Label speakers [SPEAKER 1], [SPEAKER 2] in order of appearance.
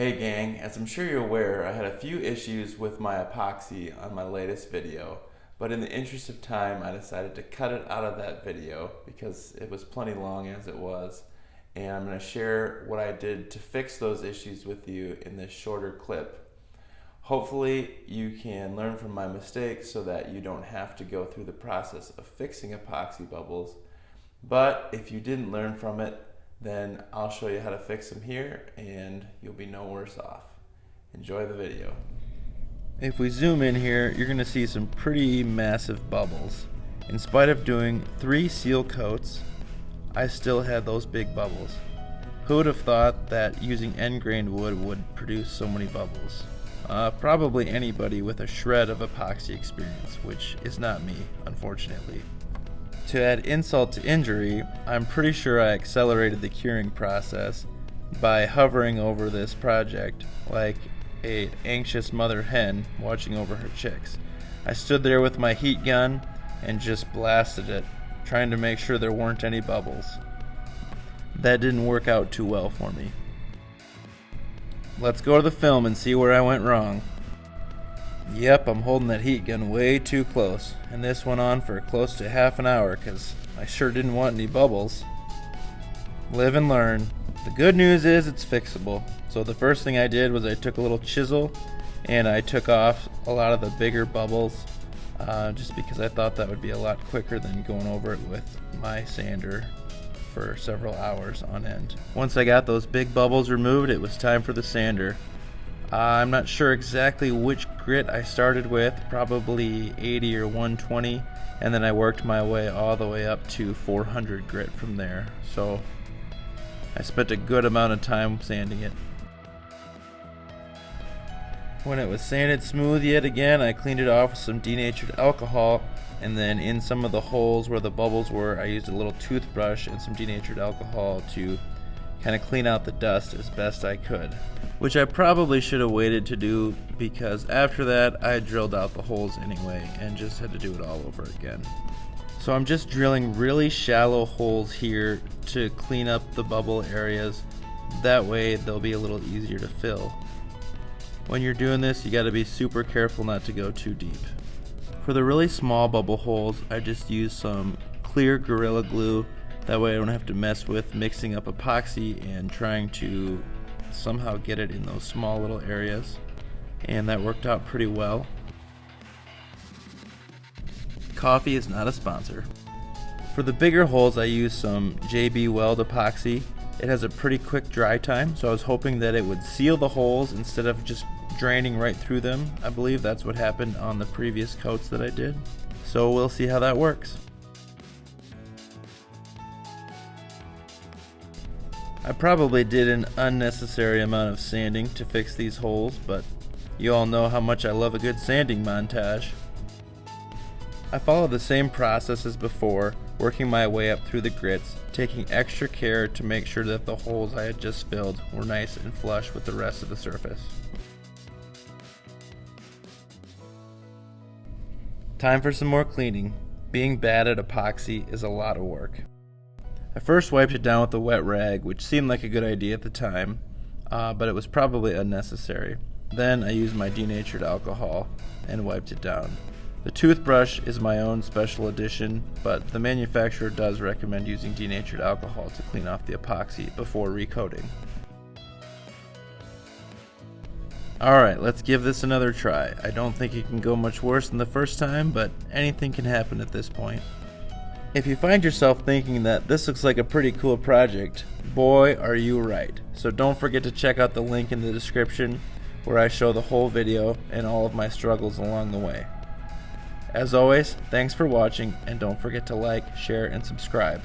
[SPEAKER 1] Hey gang, as I'm sure you're aware, I had a few issues with my epoxy on my latest video, but in the interest of time I decided to cut it out of that video because it was plenty long as it was, and I'm going to share what I did to fix those issues with you in this shorter clip. Hopefully you can learn from my mistakes so that you don't have to go through the process of fixing epoxy bubbles, but if you didn't learn from it, then I'll show you how to fix them here and you'll be no worse off. Enjoy the video. If we zoom in here, you're going to see some pretty massive bubbles. In spite of doing 3 seal coats, I still had those big bubbles. Who would have thought that using end-grained wood would produce so many bubbles? Probably anybody with a shred of epoxy experience, which is not me, unfortunately. To add insult to injury, I'm pretty sure I accelerated the curing process by hovering over this project like an anxious mother hen watching over her chicks. I stood there with my heat gun and just blasted it, trying to make sure there weren't any bubbles. That didn't work out too well for me. Let's go to the film and see where I went wrong. Yep, I'm holding that heat gun way too close, and this went on for close to half an hour because I sure didn't want any bubbles. Live and learn. The good news is it's fixable. So the first thing I did was I took a little chisel and I took off a lot of the bigger bubbles just because I thought that would be a lot quicker than going over it with my sander for several hours on end. Once I got those big bubbles removed, it was time for the sander. I'm not sure exactly which grit I started with, probably 80 or 120, and then I worked my way all the way up to 400 grit from there. So I spent a good amount of time sanding it. When it was sanded smooth yet again, I cleaned it off with some denatured alcohol, and then in some of the holes where the bubbles were, I used a little toothbrush and some denatured alcohol to kind of clean out the dust as best I could, which I probably should have waited to do because after that I drilled out the holes anyway and just had to do it all over again. So I'm just drilling really shallow holes here to clean up the bubble areas. That way they'll be a little easier to fill. When you're doing this, you got to be super careful not to go too deep. For the really small bubble holes, I just use some clear Gorilla Glue. That way I don't have to mess with mixing up epoxy and trying to somehow get it in those small little areas. And that worked out pretty well. Coffee is not a sponsor. For the bigger holes, I use some JB Weld epoxy. It has a pretty quick dry time, so I was hoping that it would seal the holes instead of just draining right through them. I believe that's what happened on the previous coats that I did. So we'll see how that works. I probably did an unnecessary amount of sanding to fix these holes, but you all know how much I love a good sanding montage. I followed the same process as before, working my way up through the grits, taking extra care to make sure that the holes I had just filled were nice and flush with the rest of the surface. Time for some more cleaning. Being bad at epoxy is a lot of work. I first wiped it down with a wet rag, which seemed like a good idea at the time, but it was probably unnecessary. Then I used my denatured alcohol and wiped it down. The toothbrush is my own special edition, but the manufacturer does recommend using denatured alcohol to clean off the epoxy before recoating. Alright, let's give this another try. I don't think it can go much worse than the first time, but anything can happen at this point. If you find yourself thinking that this looks like a pretty cool project, boy are you right. So don't forget to check out the link in the description where I show the whole video and all of my struggles along the way. As always, thanks for watching, and don't forget to like, share, and subscribe.